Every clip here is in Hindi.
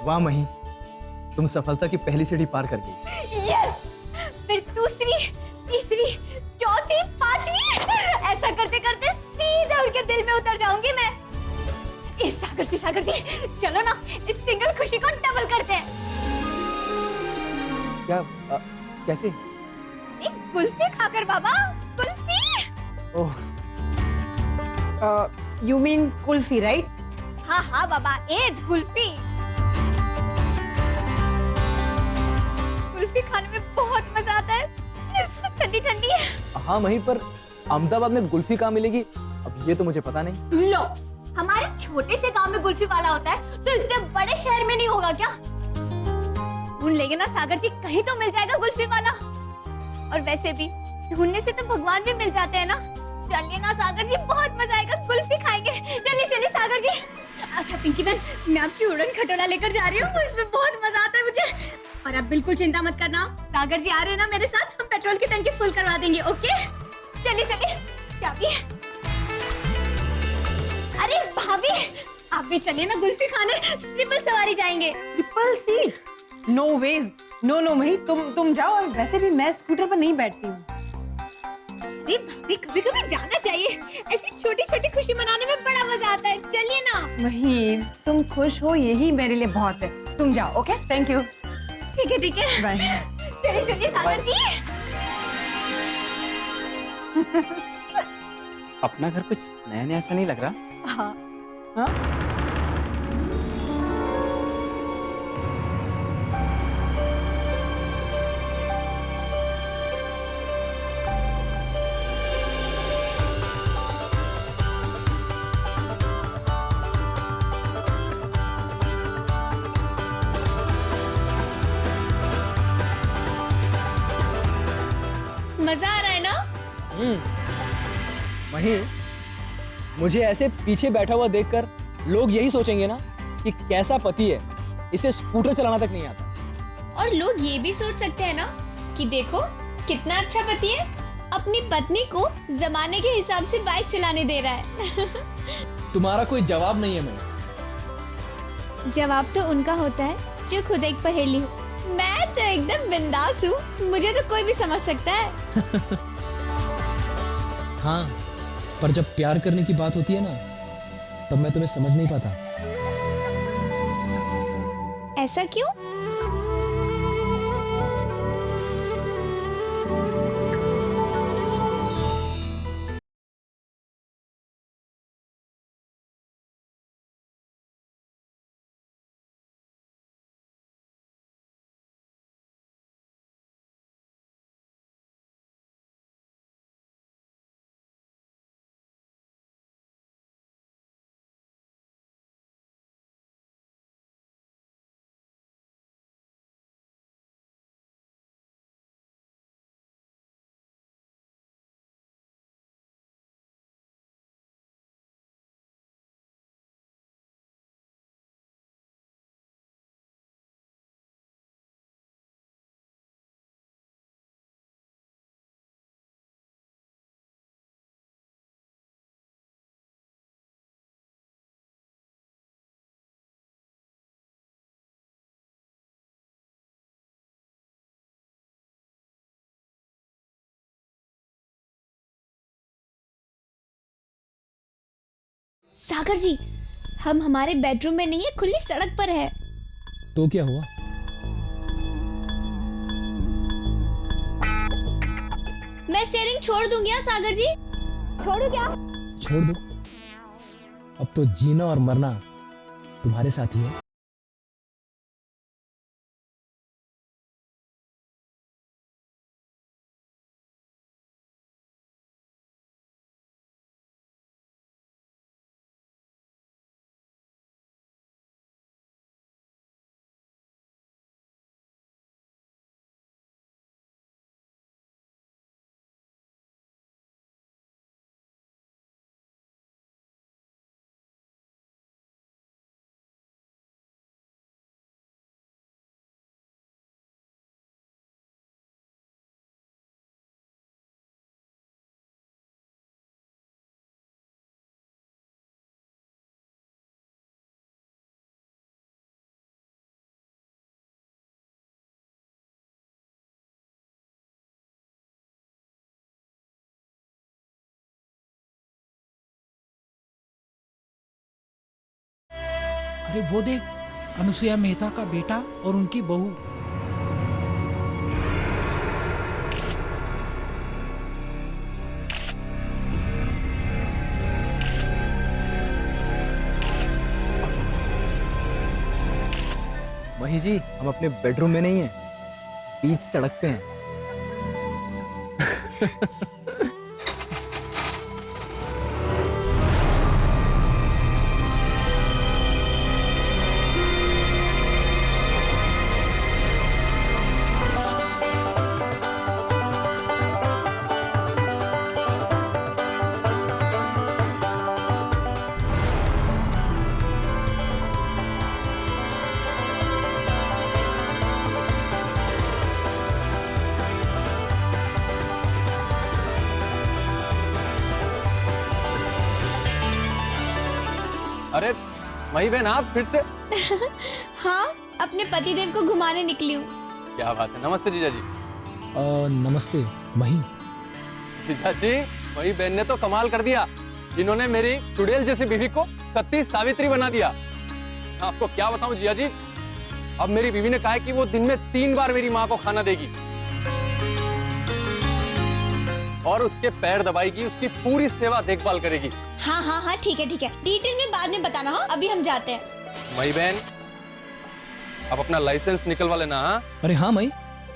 वाह मही, तुम सफलता की पहली सीढ़ी पार कर गई। यस, फिर दूसरी, तीसरी, चौथी, पांचवी, ऐसा करते करते सीधे उनके दिल में उतर जाऊंगी मैं। इस सागर जी, चलो ना इस सिंगल खुशी को डबल करते हैं। क्या कैसे? एक कुल्फी खाकर बाबा, कुल्फी। ओह, यू मीन कुल्फी राइट? हाँ हाँ बाबा, एज कुल्फी। कुल्फी खाने में बहुत मजा आता है, ठंडी ठंडी। हाँ मही, पर अहमदाबाद में कुल्फी कहाँ मिलेगी? अब ये तो मुझे पता नहीं। लो, हमारे छोटे से गांव में कुल्फी वाला होता है, तो इतने बड़े शहर में नहीं होगा क्या? ढूंढ लेंगे ना सागर जी, कहीं तो मिल जाएगा कुल्फी वाला। और वैसे भी ढूंढने से तो भगवान भी मिल जाते हैं ना। चलिए ना सागर जी, बहुत मजा आएगा, कुल्फी खाएंगे। चलिए चलिए सागर जी। अच्छा पिंकी बहन, मैं आपकी उड़न खटोला लेकर जा रही हूँ, उसमें बहुत मजा आता है मुझे। और आप बिल्कुल चिंता मत करना, सागर जी आ रहे हैं ना मेरे साथ, हम पेट्रोल की टंकी फुल करवा देंगे। ओके, चलिए चलिए, चाबी। अरे भाभी, आप भी चलिए ना कुल्फी खाने, ट्रिपल सवारी जाएंगे। Triple seat? No ways, no no Mahi, तुम जाओ। और वैसे भी मैं स्कूटर पर नहीं बैठती हूँ। अरे भाभी, कभी कभी जाना चाहिए, ऐसी छोटी छोटी खुशी मनाने में बड़ा मजा आता है। चलिए ना। मही, तुम खुश हो यही मेरे लिए बहुत है। तुम जाओ। Okay, thank you. ठीक है, बाय। चलिए चलिए सागर जी। अपना घर कुछ नया नया सा नहीं लग रहा। हाँ हाँ। मजा आ रहा है ना? मही, मुझे ऐसे पीछे बैठा हुआ देखकर लोग यही सोचेंगे ना कि कैसा पति है, इसे स्कूटर चलाना तक नहीं आता। और लोग ये भी सोच सकते हैं ना कि देखो कितना अच्छा पति है, अपनी पत्नी को जमाने के हिसाब से बाइक चलाने दे रहा है। तुम्हारा कोई जवाब नहीं है मही। जवाब तो उनका होता है जो खुद एक पहेली हो। मैं तो एकदम बिंदास हूँ, मुझे तो कोई भी समझ सकता है। हाँ, पर जब प्यार करने की बात होती है ना, तब मैं तुम्हें समझ नहीं पाता। ऐसा क्यों? सागर जी, हम हमारे बेडरूम में नहीं है, खुली सड़क पर है। तो क्या हुआ? मैं स्टीयरिंग छोड़ दूंगी हाँ सागर जी। छोड़ू क्या? छोड़ दो, अब तो जीना और मरना तुम्हारे साथ ही है। अरे वो देख, अनुसुईया मेहता का बेटा और उनकी बहू। वही जी, हम अपने बेडरूम में नहीं हैं, बीच सड़क पे हैं। अरे मही बहन, आप फिर से? हाँ, अपने पतिदेव को घुमाने निकली हूँ। क्या बात है। नमस्ते जीजा जी। नमस्ते मही। जीजा जी, मही बहन ने तो कमाल कर दिया। इन्होंने मेरी चुड़ैल जैसी बीवी को सती सावित्री बना दिया। आपको क्या बताऊं जीजा जी, अब मेरी बीवी ने कहा है कि वो दिन में 3 बार मेरी माँ को खाना देगी और उसके पैर दबाएगी, उसकी पूरी सेवा देखभाल करेगी। हाँ हाँ हाँ, ठीक है ठीक है, डिटेल में बाद में बताना। हाँ, अभी हम जाते हैं। मही बहन, अब अपना लाइसेंस निकलवा लेना। हाँ? अरे हाँ मई,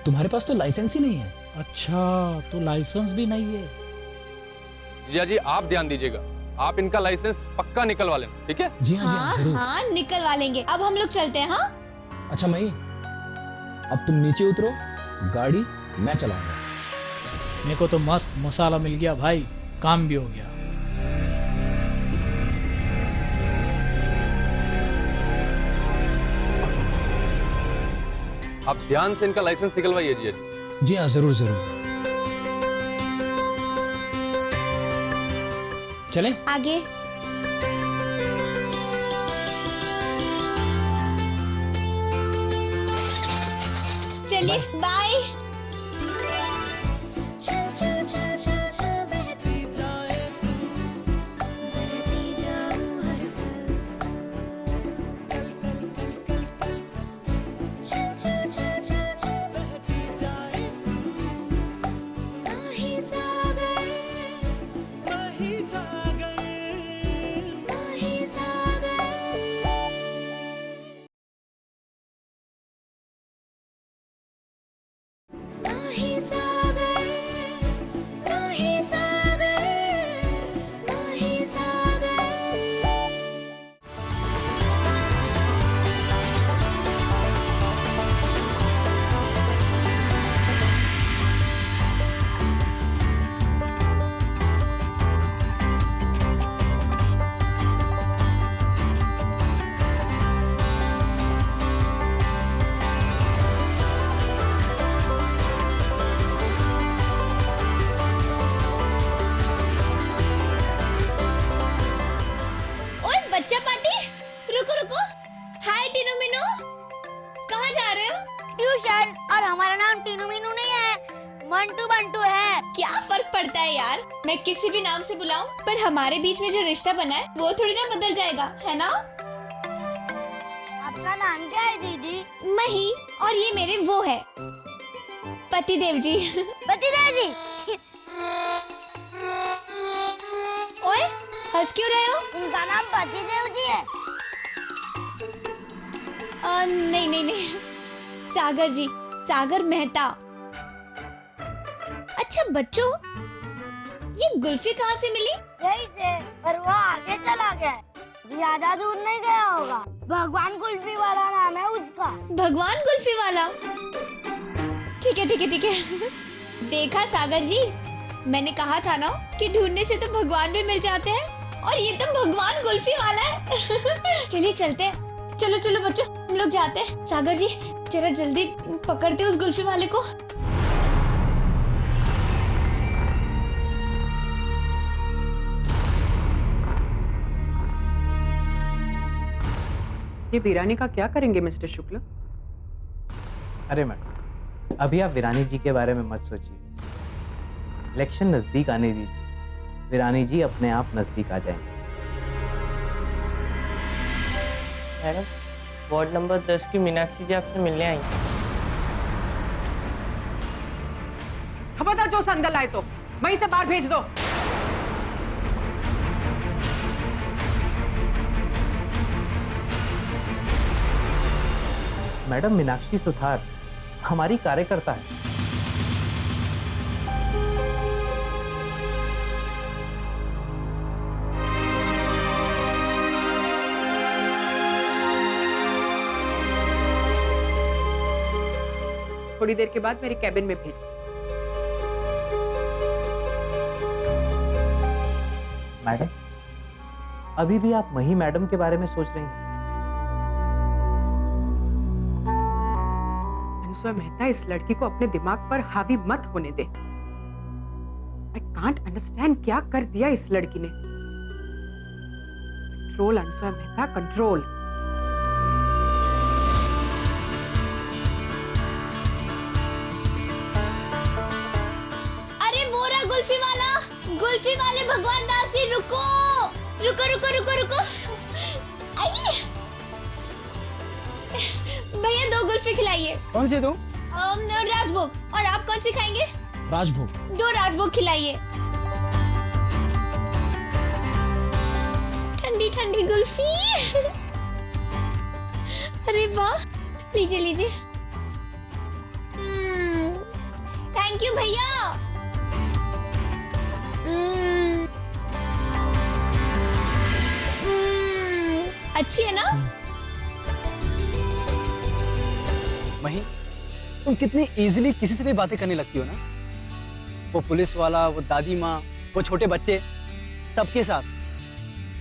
तुम्हारे पास तो लाइसेंस ही नहीं है। अच्छा, तो लाइसेंस भी नहीं है। जीजा जी, आप ध्यान दीजिएगा, आप इनका लाइसेंस पक्का निकलवा लेना, ठीक है? जी हाँ जी हाँ, हाँ जरूर। हाँ, निकलवा लेंगे। अब हम लोग चलते हैं। हाँ अच्छा मई, अब तुम नीचे उतरो, गाड़ी मैं चलाऊंगा। मेरे को तो मस्त मसाला मिल गया भाई, काम भी हो गया। आप ध्यान से इनका लाइसेंस निकलवाइए जीजा जी। जी हाँ, जरूर जरूर। चलें? आगे। चलिए, बाय। बच्चा पार्टी, रुको रुको। हाय टीनू मीनू, कहाँ जा रहे हो? ट्यूशन। और हमारा नाम टीनू मीनू नहीं है, मंटू बंटू है। क्या फर्क पड़ता है यार, मैं किसी भी नाम से बुलाऊं, पर हमारे बीच में जो रिश्ता बना है वो थोड़ी ना बदल जाएगा, है ना? आपका नाम क्या है दीदी? मही, और ये मेरे वो है पतिदेव जी। पतिदेव जी। ओए, हंस क्यों रहे हो? इनका नाम पतिदेव जी है। नहीं नहीं नहीं, सागर जी, सागर मेहता। अच्छा बच्चों, ये गुल्फी कहाँ से मिली? यही से, पर वो आगे चला गया है, ज्यादा दूर नहीं गया होगा। भगवान कुल्फी वाला नाम है उसका। भगवान कुल्फी वाला? ठीक है ठीक है ठीक है। देखा सागर जी, मैंने कहा था ना कि ढूंढने से तो भगवान भी मिल जाते हैं, और ये तो भगवान कुल्फी वाला है। चलिए चलते हैं, चलो चलो बच्चों, हम लोग जाते हैं। सागर जी, जरा जल्दी पकड़ते उस कुल्फी वाले को। ये वीरानी का क्या करेंगे मिस्टर शुक्ला? अरे मैडम, अभी आप वीरानी जी के बारे में मत सोचिए। इलेक्शन नजदीक आने दीजिए, वीरानी जी अपने आप नजदीक आ जाएंगे। मैडम, वार्ड नंबर 10 की मीनाक्षी जी आपसे मिलने आई। खबरदार जो से अंदर लाए तो वहीं से बाहर भेज दो। मैडम, मीनाक्षी सुथार हमारी कार्यकर्ता है। थोड़ी देर के बाद मेरे कैबिन में भेज दो। मैडम, अभी भी आप मही मैडम के बारे में सोच रही हैं? अनुसुया मेहता, इस लड़की को अपने दिमाग पर हावी मत होने दे। I can't understand क्या कर दिया इस लड़की ने। Control Anusuya Mehta, control. अरे वो रहा गुल्फी वाला, गुल्फी वाले भगवान दास जी, रुको रुको रुको रुको रुको। आइए भैया, 2 गुल्फी खिलाइए। कौन सी दो? राजभोग। और आप कौन सी खाएंगे? राजभोग। 2 राजभोग खिलाइए। ठंडी ठंडी गुल्फी। अरे वाह, लीजिए लीजिए। थैंक यू भैया। अच्छी है ना? मही, तुम कितनी इजीली किसी से भी बातें करने लगती हो ना। वो पुलिस वाला, वो दादी माँ, वो छोटे बच्चे, सबके साथ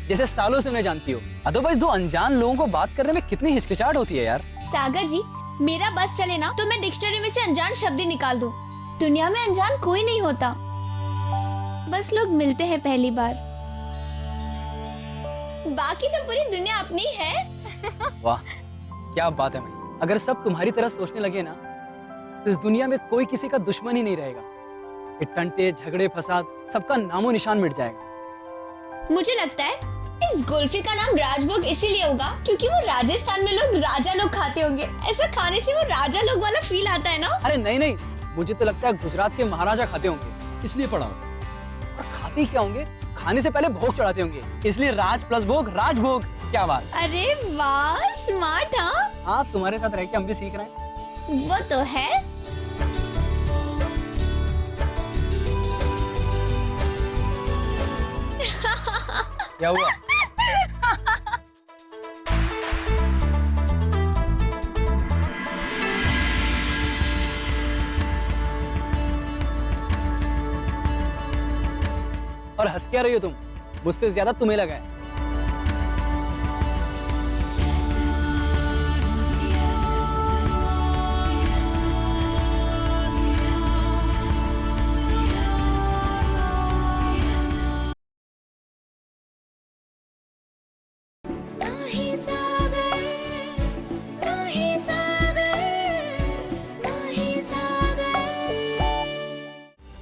जैसे सालों से उन्हें जानती हो। अदरवाइज 2 अनजान लोगों को बात करने में कितनी हिचकिचाहट होती है यार। सागर जी, मेरा बस चले ना तो मैं डिक्शनरी में से अनजान शब्द ही निकाल दूं। दुनिया में अनजान कोई नहीं होता, बस लोग मिलते हैं पहली बार। बाकी तो पूरी दुनिया अपनी है। वाह, क्या बात है मही। अगर सब तुम्हारी तरह सोचने लगे ना तो इस दुनिया में कोई किसी का दुश्मन ही नहीं रहेगा। ये टंटे, झगड़े, फसाद, सबका नामो निशान मिट जाएगा। मुझे लगता है इस गुल्फी का नाम राजभोग इसीलिए होगा क्योंकि वो राजस्थान में लोग राजा लोग खाते होंगे। ऐसा खाने से वो राजा लोग वाला फील आता है ना। अरे नहीं नहीं, मुझे तो लगता है गुजरात के महाराजा खाते होंगे, इसलिए पढ़ा। और खाते क्या होंगे, खाने से पहले भोग चढ़ाते होंगे, इसलिए राज प्लस भोग, राजभोग। क्या बात। अरे वाह, स्मार्ट। हाँ, तुम्हारे साथ रह के हम भी सीख रहे हैं। वो तो है। क्या हुआ? और हंस क्या रही हो तुम? मुझसे ज्यादा तुम्हें लगा है।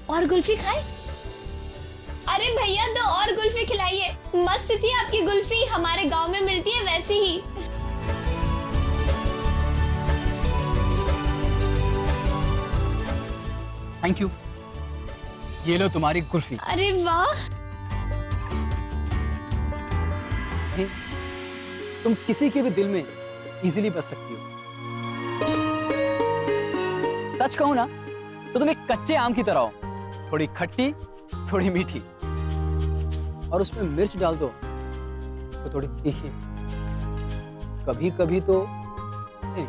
और गुल्फी खाए? अरे भैया, 2 और गुल्फी खिलाइए। मस्त थी आपकी गुल्फी, हमारे गांव में मिलती है वैसी ही। थैंक यू, ये लो तुम्हारी कुल्फी। अरे वाह। नहीं, तुम किसी के भी दिल में इजीली बस सकती हो। सच कहूं ना तो तुम एक कच्चे आम की तरह हो, थोड़ी खट्टी, थोड़ी मीठी, और उसमें मिर्च डाल दो तो थोड़ी तीखी। कभी कभी तो नहीं,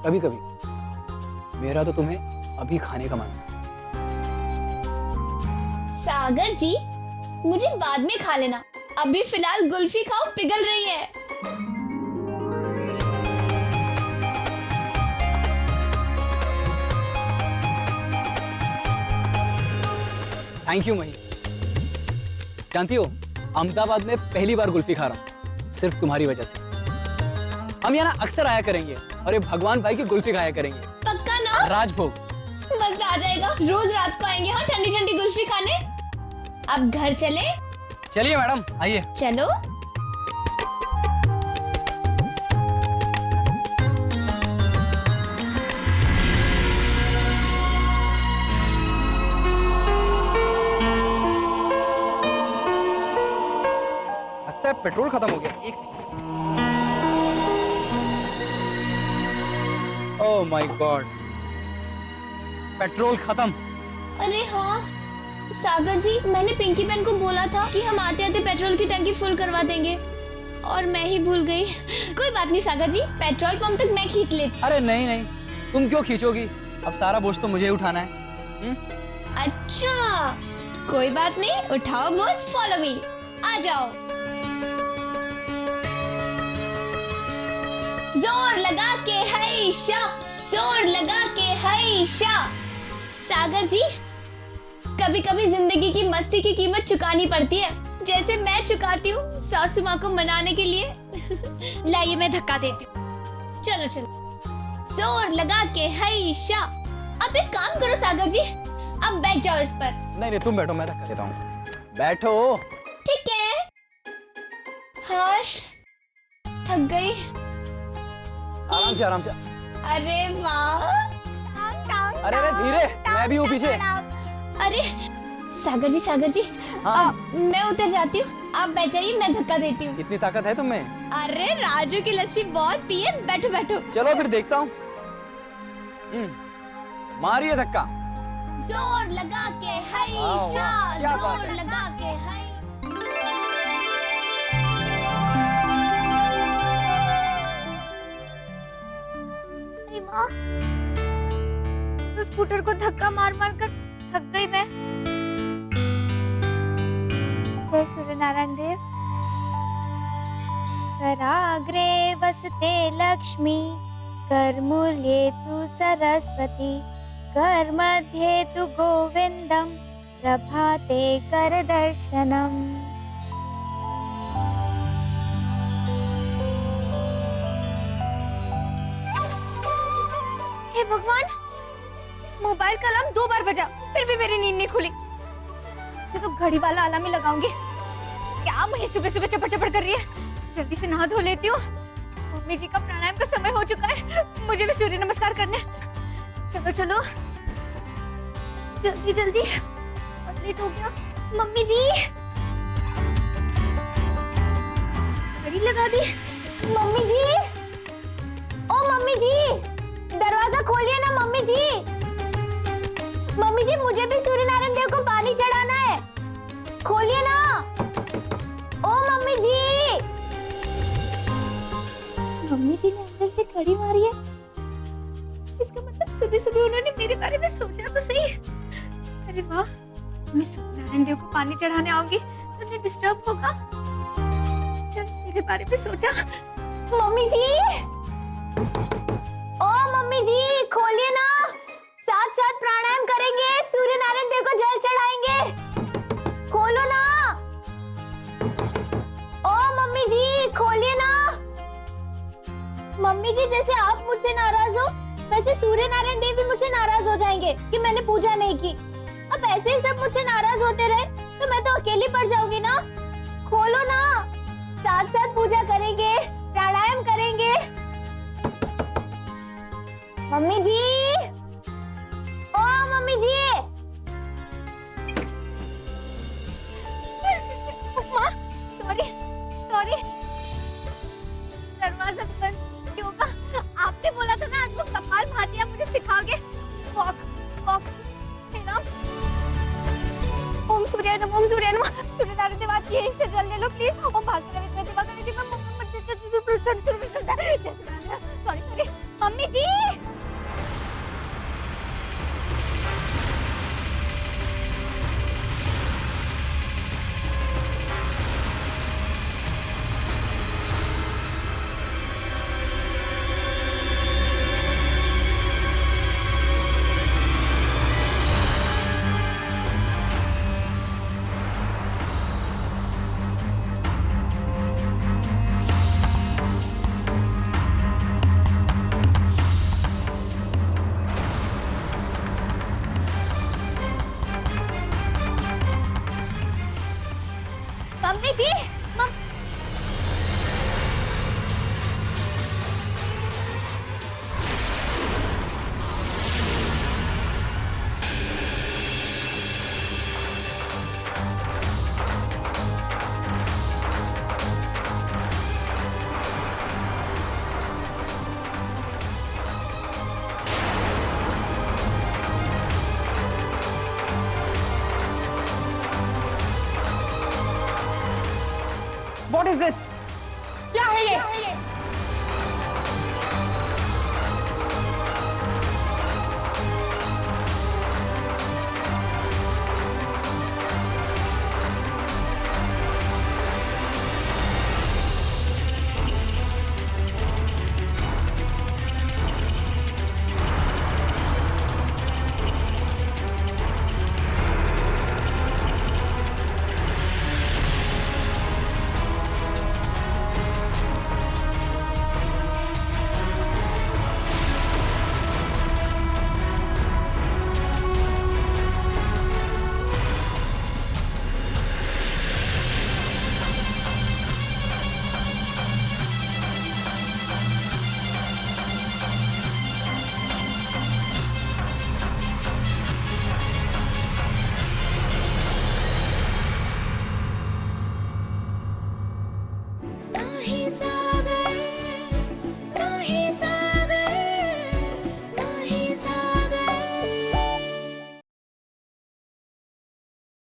कभी कभी मेरा तो तुम्हें अभी खाने का मन है। सागर जी, मुझे बाद में खा लेना, अभी फिलहाल गुल्फी खाओ, पिघल रही है। थैंक यू मही। जानती हो, अहमदाबाद में पहली बार कुल्फी खा रहा हूँ, सिर्फ तुम्हारी वजह से। हम यहाँ ना अक्सर आया करेंगे और ये भगवान भाई की कुल्फी खाया करेंगे। पक्का ना? राजभोग। मजा आ जाएगा, रोज रात को आएंगे हाँ ठंडी ठंडी कुल्फी खाने। अब घर चले? चलिए मैडम, आइए। चलो। लगता है पेट्रोल खत्म हो गया। एक second. Oh my God, petrol खत्म। अरे हाँ सागर जी, मैंने पिंकी बहन को बोला था कि हम आते आते पेट्रोल की टंकी फुल करवा देंगे और मैं ही भूल गई। कोई बात नहीं सागर जी, पेट्रोल पंप तक मैं खींच लेती। अरे नहीं नहीं, तुम क्यों खींचोगी? अब सारा बोझ तो मुझे ही उठाना है। अच्छा कोई बात नहीं, उठाओ बोझ, फॉलो मी, आ जाओ। जोर लगा के हैशा, जोर लगा के हैशा। सागर जी, कभी कभी जिंदगी की मस्ती की कीमत चुकानी पड़ती है, जैसे मैं चुकाती हूँ सासू माँ को मनाने के लिए। लाइए मैं धक्का देती हूँ। चलो चलो, जोर लगा के हैशा। अब एक काम करो सागर जी, अब बैठ जाओ इस पर। नहीं नहीं, तुम बैठो, मैं धक्का देता हूँ। बैठो। ठीक है। हर्ष, थक गई। आराम से आराम से। अरे वाह। अरे अरे धीरे, मैं भी हूँ पीछे। अरे सागर जी, हाँ? मैं उतर जाती हूँ, आप बैठ जाइए, मैं धक्का देती हूँ। इतनी ताकत है तुम में? अरे राजू की लस्सी बहुत पिए, बैठो बैठो। चलो फिर देखता हूँ। मारिए धक्का। जोर लगा के हैशा, क्या बात जोर है। लगा के है। अरे माँ, तो स्कूटर को धक्का मार मार कर थक गई मैं। जय सूर्य नारायण देव। कराग्रे वसते लक्ष्मी, करमूले तु सरस्वती, कर मध्ये तु गोविंदम, प्रभाते कर दर्शनम। हे भगवान, मोबाइल का अलार्म 2 बार बजा, फिर भी मेरी नींद नहीं खुली। इसे तो घड़ी वाला अलार्म ही लगाऊंगी। क्या मुझे सुबह सुबह चपड़ चपड़ कर रही है। जल्दी से नहा धो लेती हूँ। मम्मी जी का प्राणायाम का समय हो चुका है, मुझे भी सूर्य नमस्कार करने। चलो चलो जल्दी जल्दी, बहुत लेट हो गया। मम्मी जी, घड़ी लगा दी। मम्मी जी, ओ मम्मी जी, दरवाजा खोलिए ना मम्मी जी। मम्मी जी, मुझे भी सूर्य नारायण देव को पानी चढ़ाना है, खोलिए ना। ओ मम्मी जी। मम्मी जी ने अंदर से कड़ी मारी है, इसका मतलब सुबह सुबह उन्होंने मेरे बारे में सोचा तो सही। अरे वाह, मैं सूर्य नारायण देव को पानी चढ़ाने आऊंगी तो उन्हें डिस्टर्ब होगा। चल मेरे बारे में सोचा। मम्मी जी, ओ मम्मी जी, खोलिए ना, साथ साथ प्राणायाम करेंगे, सूर्य नारायण देव को जल चढ़ाएंगे, खोलो ना। ओ मम्मी जी, खोलिए ना। मम्मी जी, जैसे आप मुझसे नाराज हो, वैसे सूर्य नारायण देव भी मुझसे नाराज हो जाएंगे कि मैंने पूजा नहीं की। अब ऐसे ही सब मुझसे नाराज होते रहे तो मैं तो अकेली पड़ जाऊंगी ना। खोलो ना, साथ साथ पूजा करेंगे, प्राणायाम करेंगे। मम्मी जी, ओ मम्मी जी। माँ, सॉरी सॉरी, दरवाजा बंद क्यों होगा? आपने बोला था ना आज वो कपाल भाती आप मुझे सिखाओगे। वॉक वॉक ओम सूर्य नमः, ओम सूर्य नमः। सूर्य नारायण देव आप यहीं से जल ले लो प्लीज। ओम भागीरथी में दिवा करने की मैं sorry sorry. Mummy ji, mummy ji, what is this? क्या है ये?